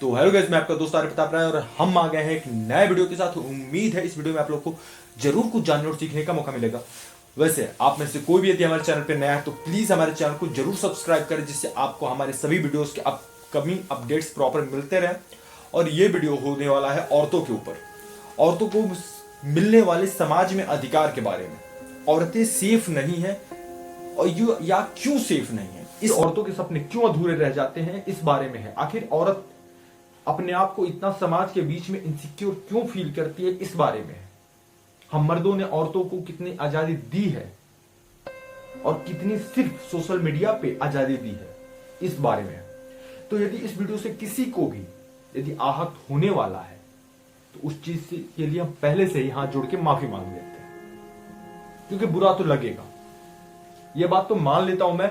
तो hello guys, मैं आपका दोस्त आरिफ प्रताप राय और हम आ गए हैं एक नए वीडियो के साथ। उम्मीद है इस वीडियो में आप लोग को जरूर कुछ जानने और सीखने का मौका मिलेगा। वैसे आप में से कोई भी यदि हमारे चैनल पे नया है तो प्लीज हमारे चैनल को जरूर सब्सक्राइब करें, जिससे आपको हमारे सभी वीडियोस के अपकमिंग अपडेट्स प्रॉपर मिलते रहें। और ये वीडियो होने वाला है औरतों के ऊपर, औरतों को मिलने वाले समाज में अधिकार के बारे में। औरतें सेफ नहीं है और या क्यों सेफ नहीं है, इस औरतों के सपने क्यों अधूरे रह जाते हैं, इस बारे में है। आखिर औरत अपने आप को इतना समाज के बीच में इनसिक्योर क्यों फील करती है, इस बारे में है। हम मर्दों ने औरतों को कितनी आजादी दी है और कितनी सिर्फ सोशल मीडिया पे आजादी दी है, इस बारे में है। तो यदि इस वीडियो से किसी को भी यदि आहत होने वाला है तो उस चीज के लिए हम पहले से ही हाथ जोड़ के माफी मांग लेते हैं, क्योंकि बुरा तो लगेगा। यह बात तो मान लेता हूं मैं,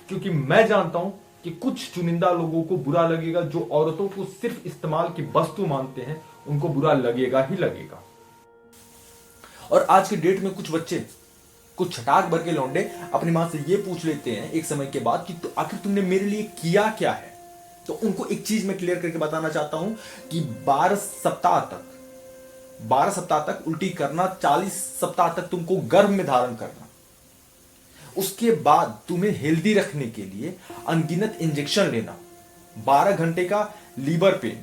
क्योंकि मैं जानता हूं कि कुछ चुनिंदा लोगों को बुरा लगेगा, जो औरतों को सिर्फ इस्तेमाल की वस्तु मानते हैं, उनको बुरा लगेगा ही लगेगा। और आज के डेट में कुछ बच्चे, कुछ छटाक भर के लौंडे अपनी मां से ये पूछ लेते हैं एक समय के बाद कि तो आखिर तुमने मेरे लिए किया क्या है। तो उनको एक चीज मैं क्लियर करके बताना चाहता हूं कि 12 सप्ताह तक उल्टी करना, 40 सप्ताह तक तुमको गर्भ में धारण करना, उसके बाद तुम्हें हेल्दी रखने के लिए अनगिनत इंजेक्शन लेना, 12 घंटे का लीवर पेन,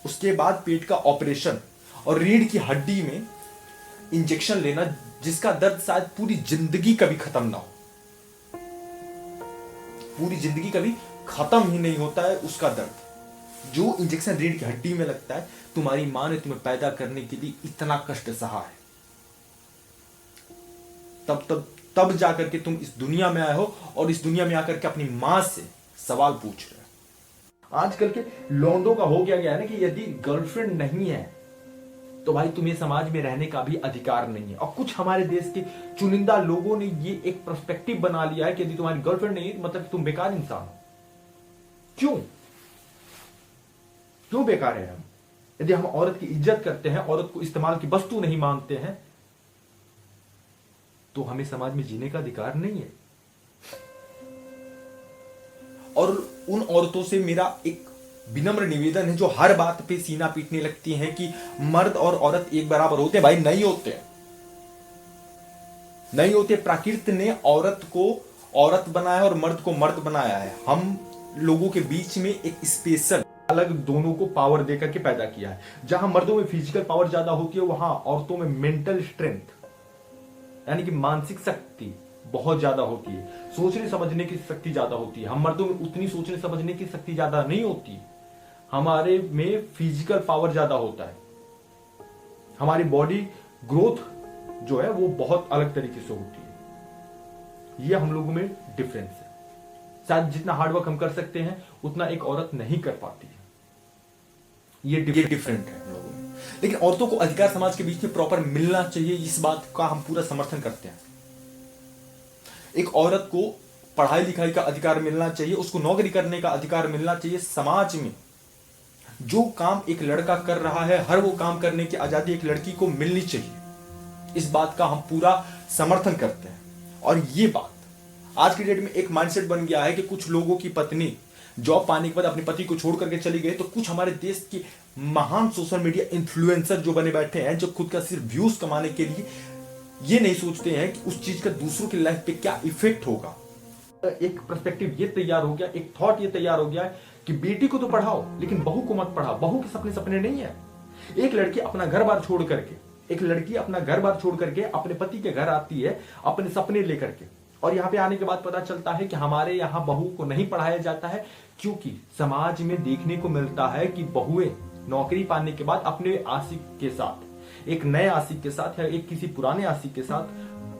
उसके बाद पेट का ऑपरेशन और रीढ़ की हड्डी में इंजेक्शन लेना, जिसका दर्द शायद पूरी जिंदगी कभी खत्म ना हो, पूरी जिंदगी कभी खत्म ही नहीं होता है उसका दर्द। जो इंजेक्शन रीढ़ की हड्डी में लगता है, तुम्हारी मां ने तुम्हें पैदा करने के लिए इतना कष्ट सहा है, तब जाकर के तुम इस दुनिया में आए हो और इस दुनिया में आकर के अपनी मां से सवाल पूछ रहे हो। आजकल के लौंडों का हो गया है ना कि यदि गर्लफ्रेंड नहीं है तो भाई तुम्हें समाज में रहने का भी अधिकार नहीं है। और कुछ हमारे देश के चुनिंदा लोगों ने ये एक पर्सपेक्टिव बना लिया है कि यदि तुम्हारी गर्लफ्रेंड नहीं है मतलब तुम बेकार इंसान हो। क्यों बेकार है हम? यदि हम औरत की इज्जत करते हैं, औरत को इस्तेमाल की वस्तु नहीं मानते हैं, तो हमें समाज में जीने का अधिकार नहीं है। और उन औरतों से मेरा एक विनम्र निवेदन है जो हर बात पे सीना पीटने लगती हैं कि मर्द और औरत एक बराबर होते हैं। भाई नहीं होते, नहीं होते। प्रकृति ने औरत को औरत बनाया और मर्द को मर्द बनाया है। हम लोगों के बीच में एक स्पेशल अलग दोनों को पावर देकर के पैदा किया है। जहां मर्दों में फिजिकल पावर ज्यादा होती है, वहां औरतों में मेंटल स्ट्रेंथ यानी कि मानसिक शक्ति बहुत ज्यादा होती है, सोचने समझने की शक्ति ज्यादा होती है। हम मर्दों में उतनी सोचने समझने की शक्ति ज्यादा नहीं होती, हमारे में फिजिकल पावर ज्यादा होता है। हमारी बॉडी ग्रोथ जो है वो बहुत अलग तरीके से होती है। ये हम लोगों में डिफरेंस है। शायद जितना हार्डवर्क हम कर सकते हैं उतना एक औरत नहीं कर पाती है। ये डिफरेंट है हम लोगों में। लेकिन औरतों को अधिकार समाज के बीच में प्रॉपर मिलना चाहिए, इस बात का हम पूरा समर्थन करते हैं। एक औरत को पढ़ाई लिखाई का अधिकार मिलना चाहिए, उसको नौकरी करने का अधिकार मिलना चाहिए। समाज में जो काम एक लड़का कर रहा है, हर वो काम करने की आजादी एक लड़की को मिलनी चाहिए। इस बात का हम पूरा समर्थन करते हैं। और ये बात आज की डेट में एक माइंडसेट बन गया है कि कुछ लोगों की पत्नी जॉब पाने के बाद अपने पति को छोड़ करके चली गई, तो कुछ हमारे देश के महान सोशल मीडिया इन्फ्लुएंसर जो बने बैठे हैं, जो खुद का सिर्फ व्यूज कमाने के लिए ये नहीं सोचते हैं कि उस चीज का दूसरों की लाइफ पे क्या इफेक्ट होगा। एक पर्सपेक्टिव ये तैयार हो गया, एक थॉट ये तैयार हो गया कि बेटी को तो पढ़ाओ लेकिन बहू को मत पढ़ाओ। बहू के सपने सपने नहीं है। एक लड़की अपना घर बार छोड़ करके अपने पति के घर आती है अपने सपने लेकर के, और यहाँ पे आने के बाद पता चलता है कि हमारे यहाँ बहू को नहीं पढ़ाया जाता है, क्योंकि समाज में देखने को मिलता है कि बहुएं नौकरी पाने के बाद अपने आशिक के साथ, एक नए आशिक के साथ या एक किसी पुराने आशिक के साथ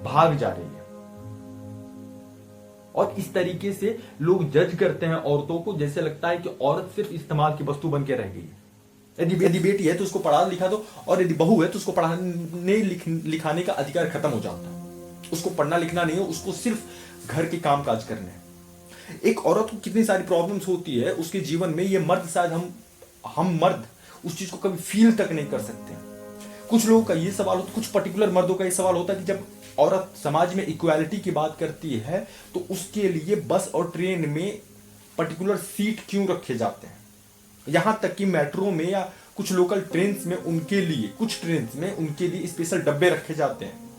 भाग जा रही है। और इस तरीके से लोग जज करते हैं औरतों को, जैसे लगता है कि औरत सिर्फ इस्तेमाल की वस्तु बन के रह गई है। यदि बेटी है तो उसको पढ़ा लिखा दो, और यदि बहू है तो उसको पढ़ाने लिखाने का अधिकार खत्म हो जाता है। उसको पढ़ना लिखना नहीं है, उसको सिर्फ घर के काम काज करने हैं। एक औरत को कितनी सारी प्रॉब्लम्स होती है उसके जीवन में, ये मर्द शायद हम मर्द उस चीज को कभी फील तक नहीं कर सकते। कुछ लोगों का ये सवाल होता, कुछ पर्टिकुलर मर्दों का ये सवाल होता है कि जब औरत समाज में इक्वालिटी की बात करती है तो उसके लिए बस और ट्रेन में पर्टिकुलर सीट क्यों रखे जाते हैं। यहां तक कि मेट्रो में या कुछ लोकल ट्रेन्स में उनके लिए, कुछ ट्रेन्स में उनके लिए स्पेशल डब्बे रखे जाते हैं।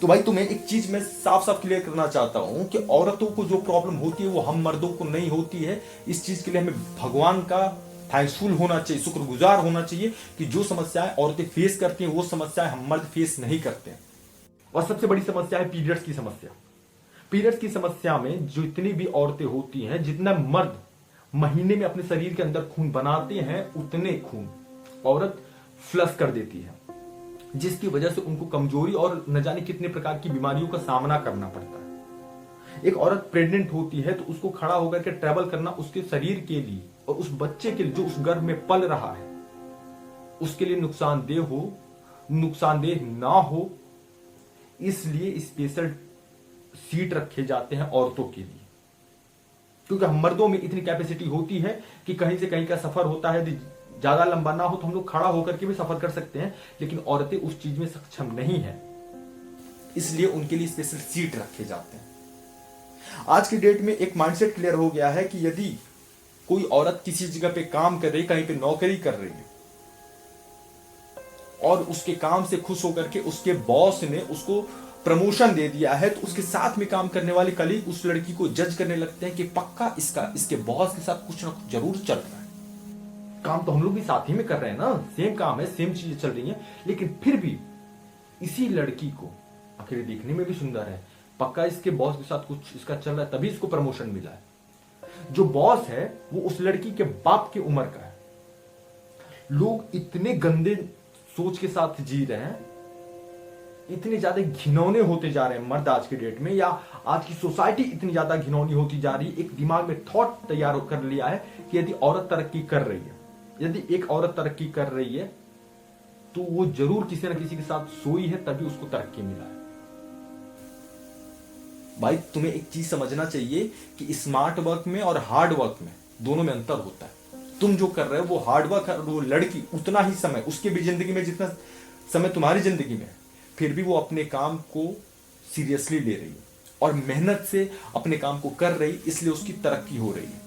तो भाई तुम्हें एक चीज मैं साफ साफ क्लियर करना चाहता हूं कि औरतों को जो प्रॉब्लम होती है वो हम मर्दों को नहीं होती है। इस चीज के लिए हमें भगवान का थैंकफुल होना चाहिए, शुक्रगुजार होना चाहिए कि जो समस्याएं औरतें फेस करती हैं वो समस्याएं हम मर्द फेस नहीं करते हैं। और सबसे बड़ी समस्या है पीरियड्स की समस्या। पीरियड्स की समस्या में जो इतनी भी औरतें होती हैं, जितना मर्द महीने में अपने शरीर के अंदर खून बनाते हैं उतने खून औरत फ्लश कर देती है, जिसकी वजह से उनको कमजोरी और न जाने कितने प्रकार की बीमारियों का सामना करना पड़ता है। एक औरत प्रेग्नेंट होती है तो उसको खड़ा होकर के ट्रैवल करना उसके शरीर के लिए और उस बच्चे के लिए जो उस गर्भ में पल रहा है उसके लिए नुकसानदेह ना हो, इसलिए स्पेशल सीट रखे जाते हैं औरतों के लिए। क्योंकि हम मर्दों में इतनी कैपेसिटी होती है कि कहीं से कहीं का सफर होता है, ज्यादा लंबा ना हो तो हम लोग खड़ा होकर के भी सफर कर सकते हैं, लेकिन औरतें उस चीज में सक्षम नहीं है, इसलिए उनके लिए स्पेशल सीट रखे जाते हैं। आज की डेट में एक माइंडसेट क्लियर हो गया है कि यदि कोई औरत किसी जगह पे काम कर रही, कहीं पे नौकरी कर रही है और उसके काम से खुश होकर के उसके बॉस ने उसको प्रमोशन दे दिया है, तो उसके साथ में काम करने वाले कलीग उस लड़की को जज करने लगते हैं कि पक्का इसके बॉस के साथ कुछ ना कुछ जरूर चल रहा है। काम तो हम लोग भी साथ ही में कर रहे हैं ना, सेम काम है, सेम चीजें चल रही हैं, लेकिन फिर भी इसी लड़की को आखिर देखने में भी सुंदर है, पक्का इसके बॉस के साथ कुछ इसका चल रहा है तभी इसको प्रमोशन मिला है। जो बॉस है वो उस लड़की के बाप की उम्र का है। लोग इतने गंदे सोच के साथ जी रहे हैं, इतने ज्यादा घिनौने होते जा रहे हैं मर्द आज की डेट में, या आज की सोसाइटी इतनी ज्यादा घिनौनी होती जा रही है। एक दिमाग में थॉट तैयार कर लिया है कि यदि औरत तरक्की कर रही है, यदि एक औरत तरक्की कर रही है तो वो जरूर किसी न किसी के साथ सोई है तभी उसको तरक्की मिला है। भाई तुम्हें एक चीज समझना चाहिए कि स्मार्ट वर्क में और हार्ड वर्क में दोनों में अंतर होता है। तुम जो कर रहे हो वो हार्ड वर्क है, वो लड़की उतना ही समय उसके भी जिंदगी में जितना समय तुम्हारी जिंदगी में, फिर भी वो अपने काम को सीरियसली ले रही है और मेहनत से अपने काम को कर रही, इसलिए उसकी तरक्की हो रही है।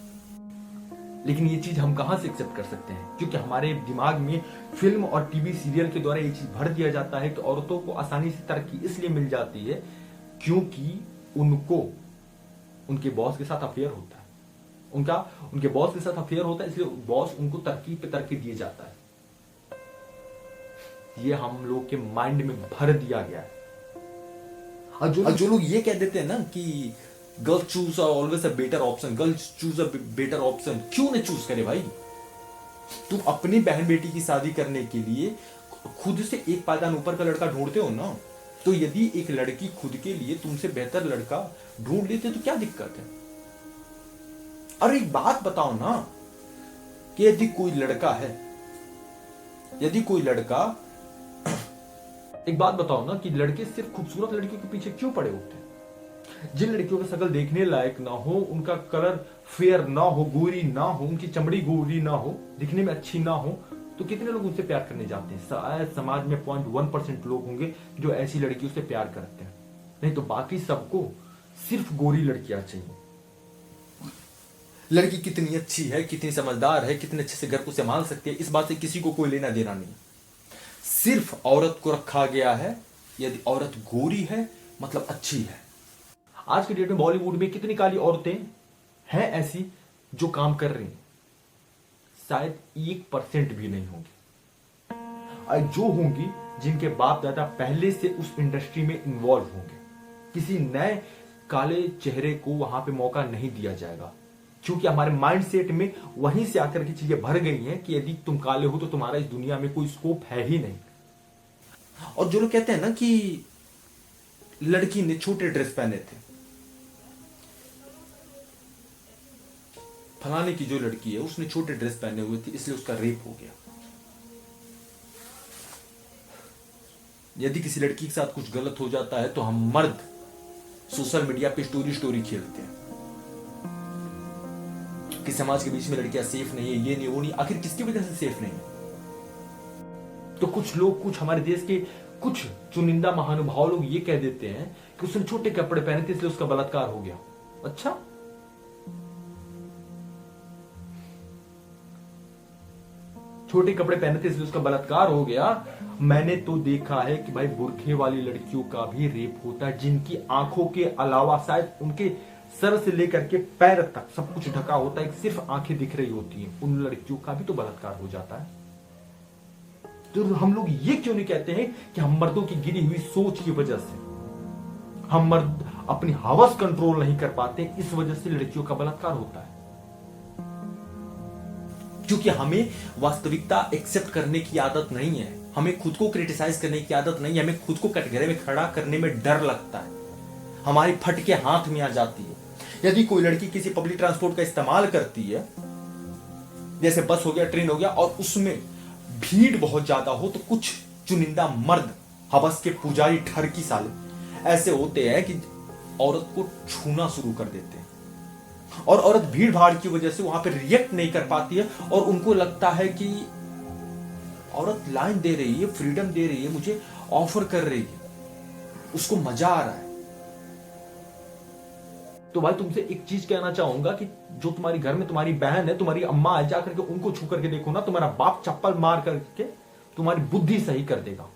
लेकिन ये चीज हम कहां से एक्सेप्ट कर सकते हैं, क्योंकि हमारे दिमाग में फिल्म और टीवी सीरियल के द्वारा ये चीज भर दिया जाता है कि औरतों को आसानी से तरक्की इसलिए मिल जाती है क्योंकि उनको उनके बॉस के साथ अफेयर होता है, उनके बॉस के साथ अफेयर होता है, इसलिए बॉस उनको तरक्की पे तरक्की दिए जाता है। ये हम लोग के माइंड में भर दिया गया है। और जो लोग ये कह देते हैं ना कि girls choose always a better option, girls choose a better option, क्यों नहीं चूज करे भाई? तुम अपनी बहन बेटी की शादी करने के लिए खुद से एक पायदान ऊपर का लड़का ढूंढते हो ना, तो यदि एक लड़की खुद के लिए तुमसे बेहतर लड़का ढूंढ लेते तो क्या दिक्कत है? और एक बात बताओ ना कि यदि कोई लड़का एक बात बताओ ना कि लड़के सिर्फ खूबसूरत लड़कियों के पीछे क्यों पड़े होते हैं? जिन लड़कियों का शक्ल देखने लायक ना हो, उनका कलर फेयर ना हो, गोरी ना हो, उनकी चमड़ी गोरी ना हो, दिखने में अच्छी ना हो, तो कितने लोग उनसे प्यार करने जाते हैं? शायद समाज में 0.1% लोग होंगे जो ऐसी लड़कियों से प्यार करते हैं, नहीं तो बाकी सबको सिर्फ गोरी लड़कियां चाहिए। लड़की कितनी अच्छी है, कितनी समझदार है, कितने अच्छे से घर को संभाल सकती है, इस बात से किसी को कोई लेना देना नहीं। सिर्फ औरत को रखा गया है, यदि औरत गोरी है मतलब अच्छी है। आज के डेट में बॉलीवुड में कितनी काली औरतें हैं ऐसी जो काम कर रही हैं? शायद 1% भी नहीं होंगी, और जो होंगी जिनके बाप दादा पहले से उस इंडस्ट्री में इन्वॉल्व होंगे। किसी नए काले चेहरे को वहां पे मौका नहीं दिया जाएगा, क्योंकि हमारे माइंडसेट में वहीं से आकर की चीजें भर गई हैं कि यदि तुम काले हो तो तुम्हारा इस दुनिया में कोई स्कोप है ही नहीं। और जो लोग कहते हैं ना कि लड़की ने छोटे ड्रेस पहने थे, फलाने की जो लड़की है उसने छोटे ड्रेस पहने हुए थे इसलिए उसका रेप हो गया। यदि किसी लड़की के साथ कुछ गलत हो जाता है तो हम मर्द सोशल मीडिया पे स्टोरी खेलते हैं कि समाज के बीच में लड़कियां सेफ नहीं है, ये नहीं वो नहीं। आखिर किसकी वजह से सेफ नहीं है? तो कुछ लोग, कुछ हमारे देश के कुछ चुनिंदा महानुभाव लोग ये कह देते हैं कि उसने छोटे कपड़े पहने थे इसलिए उसका बलात्कार हो गया। अच्छा, छोटे कपड़े पहने थे इसलिए उसका बलात्कार हो गया। मैंने तो देखा है कि भाई बुरखे वाली लड़कियों का भी रेप होता है, जिनकी आंखों के अलावा शायद उनके सर से लेकर के पैर तक सब कुछ ढका होता है, सिर्फ आंखें दिख रही होती हैं, उन लड़कियों का भी तो बलात्कार हो जाता है। तो हम लोग ये क्यों नहीं कहते हैं कि हम मर्दों की गिरी हुई सोच की वजह से हम मर्द अपनी हवस कंट्रोल नहीं कर पाते, इस वजह से लड़कियों का बलात्कार होता है। क्योंकि हमें वास्तविकता एक्सेप्ट करने की आदत नहीं है, हमें खुद को क्रिटिसाइज करने की आदत नहीं है, हमें खुद को कटघरे में खड़ा करने में डर लगता है, हमारी फटके हाथ में आ जाती है। यदि कोई लड़की किसी पब्लिक ट्रांसपोर्ट का इस्तेमाल करती है, जैसे बस हो गया, ट्रेन हो गया, और उसमें भीड़ बहुत ज्यादा हो, तो कुछ चुनिंदा मर्द हवस के पुजारी ठरकी साले ऐसे होते हैं कि औरत को छूना शुरू कर देते हैं, और औरत भीड़ भाड़ की वजह से वहां पर रिएक्ट नहीं कर पाती है, और उनको लगता है कि औरत लाइन दे रही है, फ्रीडम दे रही है, मुझे ऑफर कर रही है, उसको मजा आ रहा है। तो भाई तुमसे एक चीज कहना चाहूंगा कि जो तुम्हारी घर में तुम्हारी बहन है, तुम्हारी अम्मा है, जाकर के उनको छू करके देखो ना, तुम्हारा बाप चप्पल मार करके तुम्हारी बुद्धि सही कर देगा।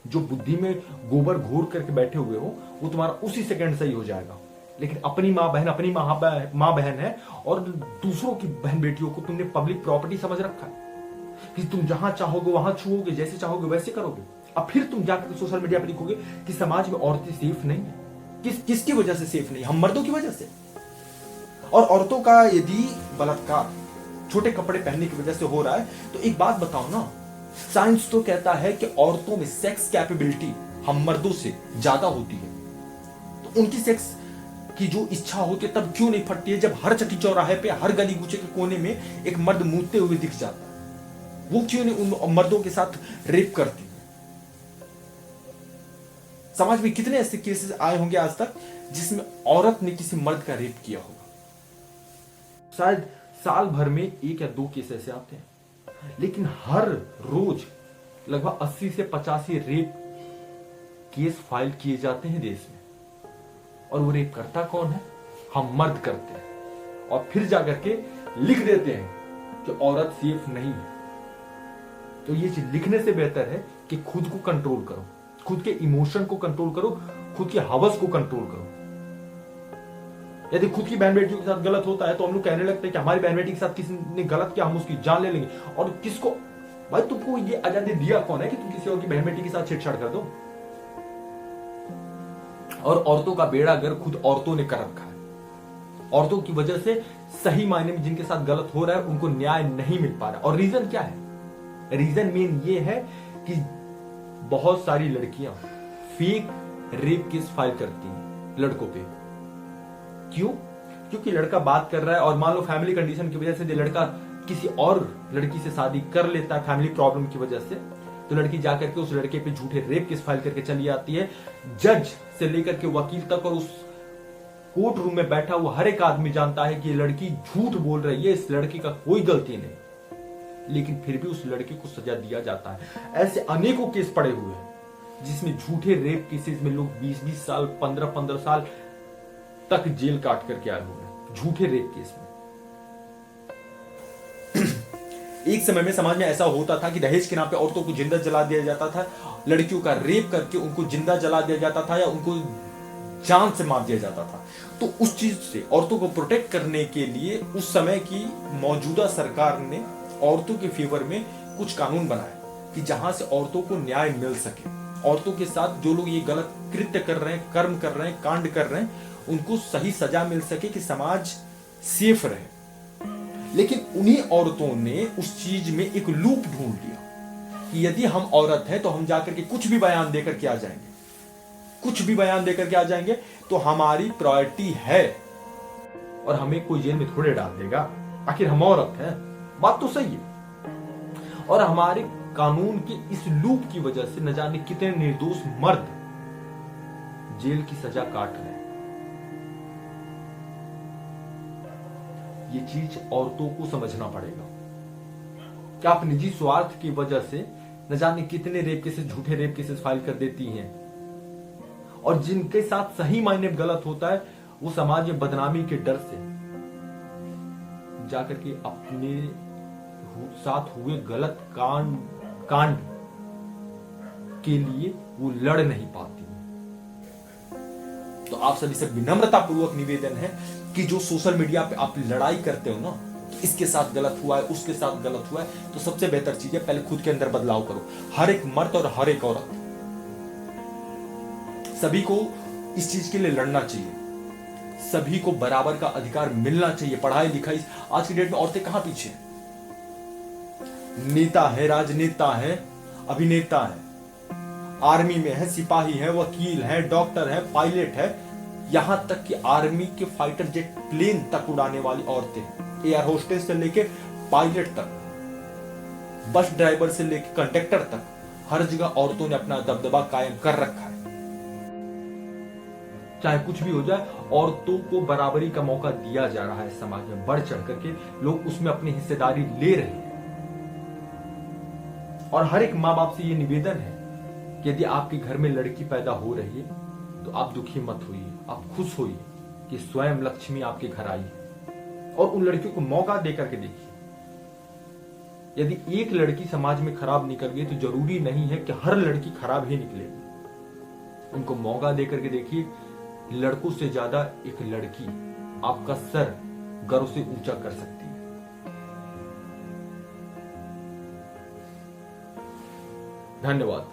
जो बुद्धि में गोबर घोर करके बैठे हुए हो वो तुम्हारा उसी सेकंड सही हो जाएगा। लेकिन अपनी माँ बहन है और दूसरों की बहन बेटियों को तुमने पब्लिक प्रॉपर्टी समझ रखा है कि तुम जहां चाहोगे वहां छुओगे, जैसे चाहोगे वैसे करोगे। अब फिर तुम जाकर सोशल मीडिया पर लिखोगे कि समाज में औरतें सेफ नहीं है। किसकी वजह से सेफ नहीं? हम मर्दों की वजह से। और औरतों का यदि बलात्कार छोटे कपड़े पहनने की वजह से हो रहा है, तो एक बात बताओ ना, साइंस तो कहता है कि औरतों में सेक्स कैपेबिलिटी हम मर्दों से ज्यादा होती है, तो उनकी सेक्स की जो इच्छा होती है तब क्यों नहीं फटती है जब हर चटी चौराहे पे, हर गली कूचे के कोने में एक मर्द मूतते हुए दिख जाता है? वो क्यों नहीं उन मर्दों के साथ रेप करती है? समाज में कितने ऐसे केसेस आए होंगे आज तक जिसमें औरत ने किसी मर्द का रेप किया होगा? शायद साल भर में 1 या 2 केस ऐसे आते हैं, लेकिन हर रोज लगभग 80 से 85 रेप केस फाइल किए जाते हैं देश में। और वो रेप करता कौन है? हम मर्द करते हैं, और फिर जाकर के लिख देते हैं कि औरत सेफ नहीं है। तो ये चीज लिखने से बेहतर है कि खुद को कंट्रोल करो, खुद के इमोशन को कंट्रोल करो, खुद की हवस को कंट्रोल करो। यदि खुद की बहन बेटियों के साथ गलत होता है तो हम लोग कहने लगते हैं कि हमारी बहन बेटी के साथ किसी ने गलत किया, हम उसकी जान ले लेंगे। और किसको भाई, तुमको ये आजादी दिया कौन है कि तुम किसी और की बहन बेटी के साथ छेड़छाड़ कर दो? और औरतों का बेड़ा गर्क खुद औरतों ने कर रखा है। औरतों की वजह से सही मायने में जिनके साथ गलत हो रहा है उनको न्याय नहीं मिल पा रहा। और रीजन क्या है? रीजन मेन ये है कि बहुत सारी लड़कियां फेक रेप केस फाइल करती हैं लड़कों पे। क्यों? क्योंकि लड़का बात कर रहा है और मान लो फैमिली कंडीशन की वजह से लड़का किसी और लड़की से शादी कर लेता है फैमिली प्रॉब्लम की वजह से, तो लड़की जाकर के उस लड़के पे झूठे रेप केस फाइल करके चली आती है। जज से लेकर के वकील तक और उस कोर्ट रूम में बैठा हुआ हर एक आदमी जानता है कि ये लड़की झूठ बोल रही है, इस लड़की का कोई गलती नहीं, लेकिन फिर भी उस लड़के को सजा दिया जाता है। ऐसे अनेकों केस पड़े हुए हैं जिसमें झूठे रेप केसेस में लोग 20-20 साल 15-15 साल तक जेल काट करके आए हुए हैं झूठे रेप केस में। एक समय में समाज में ऐसा होता था कि दहेज के नाम पे औरतों को जिंदा जला दिया जाता था, लड़कियों का रेप करके उनको जिंदा जला दिया जाता था या उनको जान से मार दिया जाता था। तो उस चीज से औरतों को प्रोटेक्ट करने के लिए उस समय की मौजूदा सरकार ने औरतों के फेवर में कुछ कानून बनाए कि जहां से औरतों को न्याय मिल सके। औरतों के साथ जो लोग ये गलत कृत्य कर रहे हैं, कर्म कर रहे हैं, कांड कर रहे हैं, उनको सही सजा मिल सके कि समाज सेफ रहे। लेकिन उन्हीं औरतों ने उस चीज में एक लूप ढूंढ लिया कि यदि हम औरत हैं तो हम जाकर के कुछ भी बयान देकर के आ जाएंगे, कुछ भी बयान देकर के आ जाएंगे तो हमारी प्रायोरिटी है और हमें कोई जेल में थोड़े डाल देगा, आखिर हम औरत हैं। बात तो सही है। और हमारे कानून के इस लूप की वजह से न जाने कितने निर्दोष मर्द जेल की सजा काट रहे हैं। ये चीज औरतों को समझना पड़ेगा कि आप निजी स्वार्थ की वजह से न जाने कितने रेप केसेस, झूठे रेप केसेस फाइल कर देती हैं, और जिनके साथ सही मायने में गलत होता है वो समाज में बदनामी के डर से जाकर के अपने साथ हुए गलत कांड के लिए वो लड़ नहीं पाती। तो आप सभी से विनम्रता पूर्वक निवेदन है कि जो सोशल मीडिया पे आप लड़ाई करते हो ना, इसके साथ गलत हुआ है, उसके साथ गलत हुआ है, तो सबसे बेहतर चीज है पहले खुद के अंदर बदलाव करो। हर एक मर्द और हर एक औरत, सभी को इस चीज के लिए लड़ना चाहिए। सभी को बराबर का अधिकार मिलना चाहिए। पढ़ाई लिखाई, आज की डेट में औरतें कहां पीछे हैं? नेता है, राजनेता है, अभिनेता है, आर्मी में है, सिपाही है, वकील है, डॉक्टर है, पायलट है, यहां तक कि आर्मी के फाइटर जेट प्लेन तक उड़ाने वाली औरतें, एयर होस्टेस से लेके पायलट तक, बस ड्राइवर से लेके कंडक्टर तक, हर जगह औरतों ने अपना दबदबा कायम कर रखा है। चाहे कुछ भी हो जाए, औरतों को बराबरी का मौका दिया जा रहा है समाज में, बढ़ चढ़ करके लोग उसमें अपनी हिस्सेदारी ले रहे हैं। और हर एक माँ बाप से यह निवेदन है कि यदि आपके घर में लड़की पैदा हो रही है तो आप दुखी मत होइए, आप खुश होइए कि स्वयं लक्ष्मी आपके घर आई है। और उन लड़कियों को मौका देकर के देखिए। यदि एक लड़की समाज में खराब निकल गई तो जरूरी नहीं है कि हर लड़की खराब ही निकलेगी। उनको मौका देकर के देखिए। लड़कों से ज्यादा एक लड़की आपका सर गर्व से ऊंचा कर सकती है। धन्यवाद।